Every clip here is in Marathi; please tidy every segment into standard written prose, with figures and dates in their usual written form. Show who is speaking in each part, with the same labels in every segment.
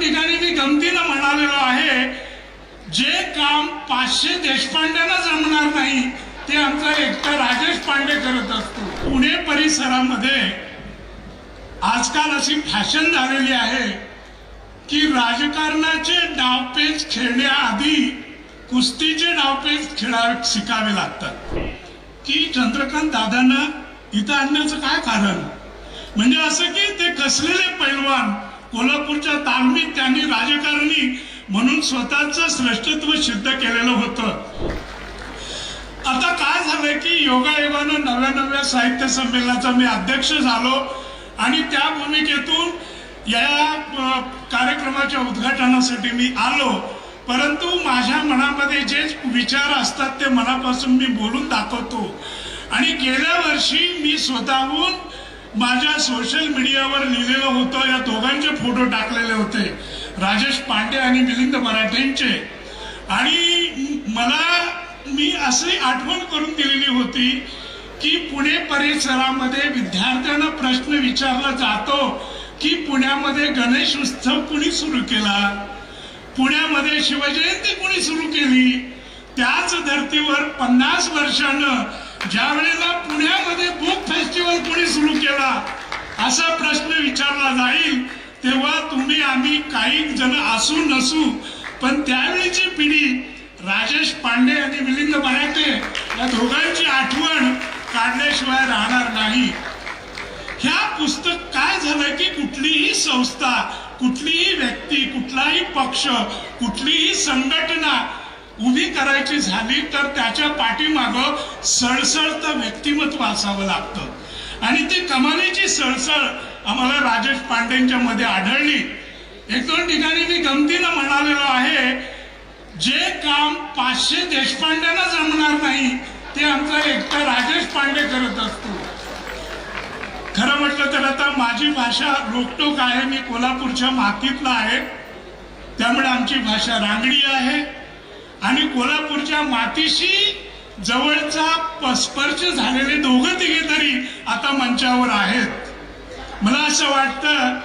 Speaker 1: ठिकाणी मी गमतीनं म्हणालेलो आहे, जे काम 500 देशपांड्यांना जमणार नाही ते आमचा एकटा राजेश पांडे करत असतो. पुणे परिसरामध्ये आजकाल अशी फॅशन झालेली आहे की राजकारणाचे डावपेच खेळण्याआधी कुस्तीचे डावपेच शिकावे लागतात. की चंद्रकांत दादांना इथं आणण्याचं काय कारण, म्हणजे असं की ते कसलेले पैलवान, कोल्हापूरच्या तालमीत त्यांनी राजकारणी म्हणून स्वतःचं श्रेष्ठत्व सिद्ध केलेलं होतं. आता काय झालंय की योगायोगानं नव्या साहित्य संमेलनाचा मी अध्यक्ष झालो आणि त्या भूमिकेतून या कार्यक्रमाच्या उद्घाटनासाठी मी आलो. परंतु माझ्या मनामध्ये जे विचार असतात ते मनापासून मी बोलून दाखवतो. आणि गेल्या वर्षी मी स्वतःहून माझ्या सोशल मीडियावर लिहिलेलं होतं, या दोघांचे फोटो टाकलेले होते, राजेश पांडे आणि मिलिंद मराठेंचे. आणि मी अशी आठवण करून दिलेली होती की पुणे परिसरामध्ये विद्यार्थ्यांना प्रश्न विचारला जातो की पुण्यामध्ये गणेश उत्सव कुणी सुरू केला, पुण्यामध्ये शिवजयंती कुणी सुरू केली. त्याच धर्तीवर 50 वर्षानं ज्या वेळेला पुण्यामध्ये बुक फेस्टिवल कुणी सुरू केला असा प्रश्न विचारला जाईल, तेव्हा तुम्ही आम्ही काही जण असू नसू पण त्यावेळीची पिढी राजेश पांडे आणि मिलिंद मराठे या दोघांची आठवण काढल्याशिवाय राहणार नाही. ह्या पुस्तक काय झालं की कुठलीही संस्था, कुठलीही व्यक्ती, कुठलाही पक्ष, कुठलीही संघटना उभी करायची झाली तर त्याच्या पाठीमागं सळसळतं व्यक्तिमत्व असावं लागतं. आणि ती कमालीची सळसळ आम्हाला राजेश पांडेंच्या मध्ये आढळली. एक दोन ठिकाणी मी गमतीनं म्हणालेलो आहे, जे काम 500 देशपांड्यांना जमणार नाही ते आमचा एकटा राजेश पांडे करत असतो. खरं म्हटलं तर आता माझी भाषा रोकटोक आहे, मी कोल्हापूरच्या मातीतला आहे, त्यामुळे आमची भाषा रांगडी आहे. आणि कोल्हापूरच्या मातीशी जवळचा स्पर्श झालेले दोघं तिघे तरी आता मंचावर आहेत. मला असं वाटतं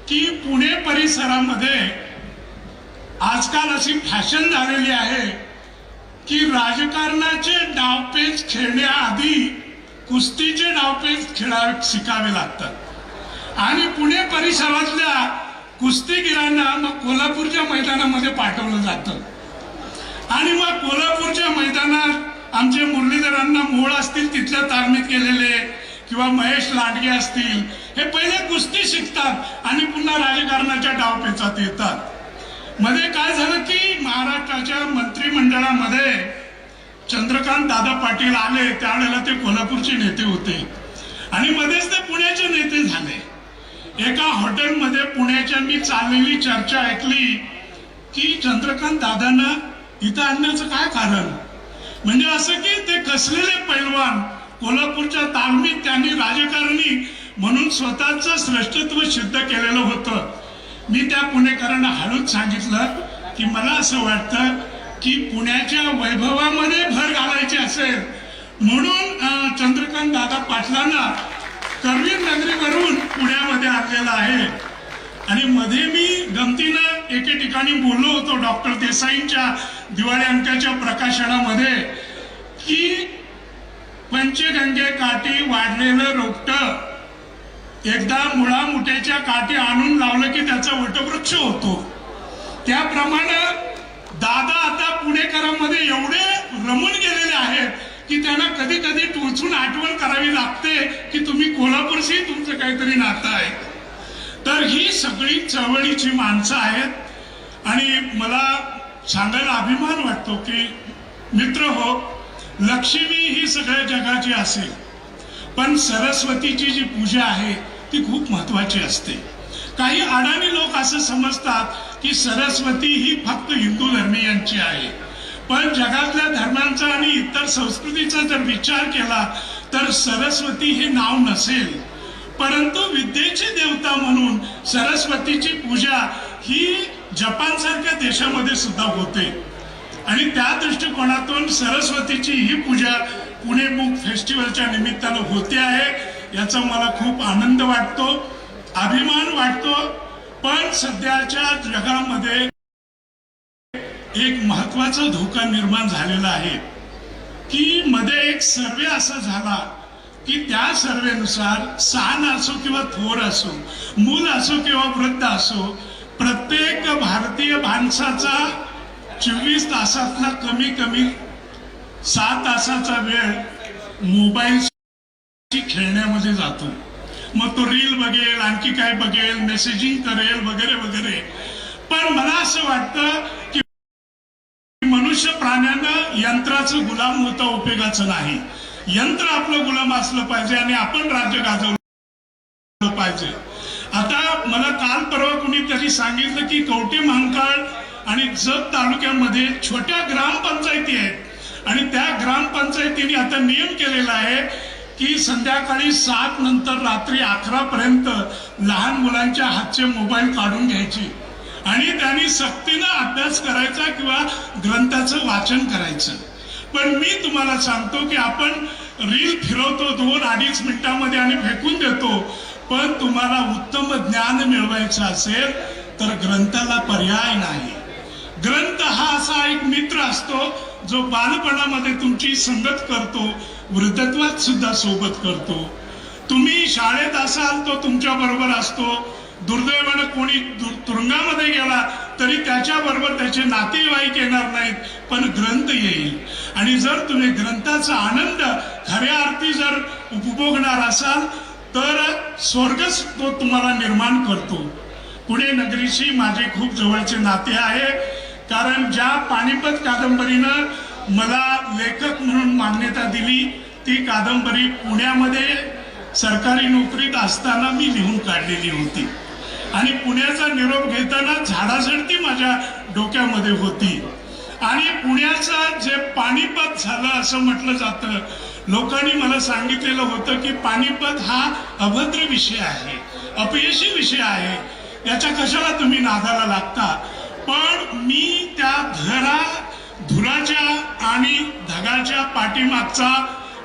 Speaker 1: की पुणे परिसरामध्ये आजकाल अशी फॅशन झालेली आहे की राजकारणाचे डावपेच खेळण्याआधी कुस्तीचे डावपेच शिकावे लागतात. आणि पुणे परिसरातल्या कुस्तीगिरांना मग कोल्हापूरच्या मैदानामध्ये पाठवलं जातं. आणि मग कोल्हापूरच्या मैदानात आमचे मुरलीधरांना मोळ असतील तिथल्या तालमीत गेलेले किंवा महेश लांडगे असतील, हे पहिले कुस्ती शिकतात आणि पुन्हा राजकारणाच्या डावपेचात येतात. मध्ये काय झालं की महाराष्ट्राच्या मंत्रिमंडळामध्ये चंद्रकांत दादा पाटील आले, त्यावेळेला ते कोल्हापूरचे नेते होते आणि मध्येच ते पुण्याचे नेते झाले. एका हॉटेलमध्ये पुण्याच्या मी चाललेली चर्चा ऐकली की चंद्रकांत दादांना इथं आणण्याचं काय कारण, म्हणजे असं की ते कसलेले पैलवान, कोल्हापूरच्या तालमीत त्यांनी राजकारणी म्हणून स्वतःचं श्रेष्ठत्व सिद्ध केलेलं होतं. मी त्या पुणेकरांना हळूच सांगितलं की मला असं वाटतं की पुण्याच्या वैभवामध्ये भर घालायची असेल म्हणून चंद्रकांत दादा पाटलांना करवीर नगरीवरून पुण्यामध्ये आणलेलं आहे. आणि मध्ये मी गमतीनं एके ठिकाणी बोललो होतो डॉक्टर देसाईंच्या दिवाळी अंकाच्या प्रकाशनामध्ये की पंचगंगे काठी वाढलेलं रोपटं एकदा मुळामुठ्याच्या काठी आणून लावलं की त्याचा वटवृक्ष होतो. त्याप्रमाणे दादा आता पुणेकरांमध्ये एवढे रमून गेलेले आहेत की त्यांना कधी कधी टोचून आठवण करावी लागते की तुम्ही कोल्हापूरशी तुमचं काहीतरी नातं आहे. तर ही सगळी चळवळीची माणसं आहेत आणि मला सांगायला अभिमान वाटतो की मित्र हो, लक्ष्मी ही सगळ्या जगाची असेल पण सरस्वतीची जी पूजा आहे ती खूप महत्वाची असते. काही अडाणी लोक असं समजतात की सरस्वती ही फक्त हिंदू धर्मीयांची आहे, पण जगातल्या धर्मांचा आणि इतर संस्कृतीचा जर विचार केला तर सरस्वती हे नाव नसेल, परंतु विद्येची देवता म्हणून सरस्वतीची पूजा ही जपान सारख्या देशामध्ये सुद्धा होते. आणि त्या दृष्टिकोनातून सरस्वतीची ही पूजा पुणे बुक फेस्टिवलच्या निमित्तानं होते आहे, याचा मला खूप आनंद वाटतो, अभिमान वाटतो. पण सध्याच्या जगामध्ये एक महत्वाचा धोका निर्माण झालेला आहे की मध्ये एक सर्वे असा झाला की त्या सर्वेनुसार सहान असो किंवा थोर असो, मूल असो किंवा वृद्ध असो, प्रत्येक भारतीय माणसाचा 24 तासातला कमी कमी 7 तासाचा वेळ मोबाईल खेळण्यामध्ये जातो. मग तो रील बघेल, आणखी काय बघेल, मेसेजिंग करेल वगैरे वगैरे. पण मला असं वाटतं की मनुष्य प्राण्यानं यंत्राचं गुलाम होता उपयोगाचं नाही. यंत्र आपलं गुलाम असलं पाहिजे आणि आपण राज्य गाजवलं पाहिजे. आता मला काल परवा कुणीतरी सांगितलं की कवठे महांकाळ आणि जत तालुक्यामध्ये छोट्या ग्रामपंचायती आहेत आणि त्या ग्रामपंचायतीने आता नियम केलेला आहे की संध्याकाळी 7 नंतर रात्री 11 पर्यंत लहान मुलांच्या हातचे मोबाईल काढून घ्यायचे आणि त्यांनी सक्तीनं अभ्यास करायचा किंवा ग्रंथाचं वाचन करायचं. पण मी तुम्हाला सांगतो की आपण रील फिरवतो 2-2.5 मिनिटांमध्ये आणि फेकून देतो. पण तुम्हाला उत्तम ज्ञान मिळवायचं असेल तर ग्रंथाला पर्याय नाही. ग्रंथ हा असा एक मित्र असतो जो बालपणामध्ये तुमची संगत करतो, वृद्धत्वात सुद्धा सोबत करतो. तुम्ही शाळेत असाल तो तुमच्या बरोबर असतो. दुर्दैवानं कोणी तुरुंगामध्ये गेला तरी त्याच्या बरोबर त्याचे नातेवाईक येणार नाहीत, पण ग्रंथ येईल. आणि जर तुम्ही ग्रंथाचा आनंद खऱ्या अर्थी जर उपभोगणार असाल तर स्वर्गच तो तुम्हाला निर्माण करतो. पुणे नगरीशी माझे खूप जवळचे नाते आहे, कारण ज्या पानिपत कादंबरीनं मला लेखक म्हणून मान्यता दिली ती कादंबरी पुण्यामध्ये सरकारी नोकरीत असताना मी लिहून काढलेली होती आणि पुण्याचा निरोप घेताना झाडाझडती माझ्या डोक्यामध्ये होती. आणि पुण्याचं जे पानिपत झालं असं म्हटलं जातं, लोकांनी मला सांगितलेलं होतं की पानिपत हा अभद्र विषय आहे, अपयशी विषय आहे, याच्या कशाला तुम्ही नादाला लागता. पण मी त्या धुराच्या आणि धगाच्या पाठीमागचा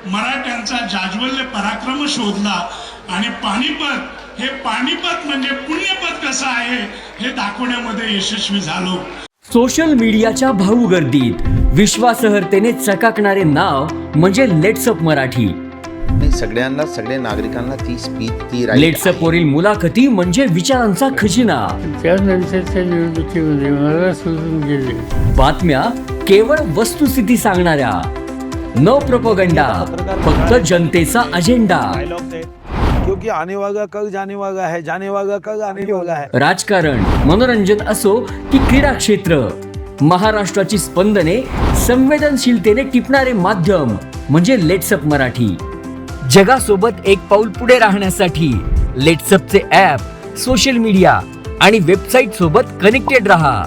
Speaker 1: मराठ्यांचा जाज्वल्य पराक्रम शोधला आणि पानिपत हे पानिपत म्हणजे पुण्यपत कसं आहे हे दाखवण्यामध्ये यशस्वी झालो.
Speaker 2: सोशल मीडियाच्या भाऊ गर्दीत विश्वासार्हतेने चकाकणारे नाव म्हणजे लेट्सअप मराठी.
Speaker 3: सगळ्यांना, सगळ्या नागरिकांना ती स्पीच, ती
Speaker 2: लेट्सअप वरील मुलाखती म्हणजे विचारांचा खजिना.
Speaker 4: त्यानंतरच्या निवडणुकीमध्ये मला सोडून गेले.
Speaker 2: बातम्या केवळ वस्तुस्थिती सांगणाऱ्या, न प्रोपगंडा, फक्त जनतेचा अजेंडा.
Speaker 5: क्योंकि आने वाला कल जाने वाला है, जाने वाला कल आने वाला है.
Speaker 2: राजकारण, मनोरंजन असो की क्रीडा क्षेत्र, महाराष्ट्राची स्पंदने संवेदनशीलतेने टिपणारे माध्यम म्हणजे लेट्सअप मराठी. जगासोबत एक पाऊल पुढे राहण्यासाठी लेट्सअपचे ॲप, सोशल मीडिया आणि वेबसाईट सोबत कनेक्टेड रहा.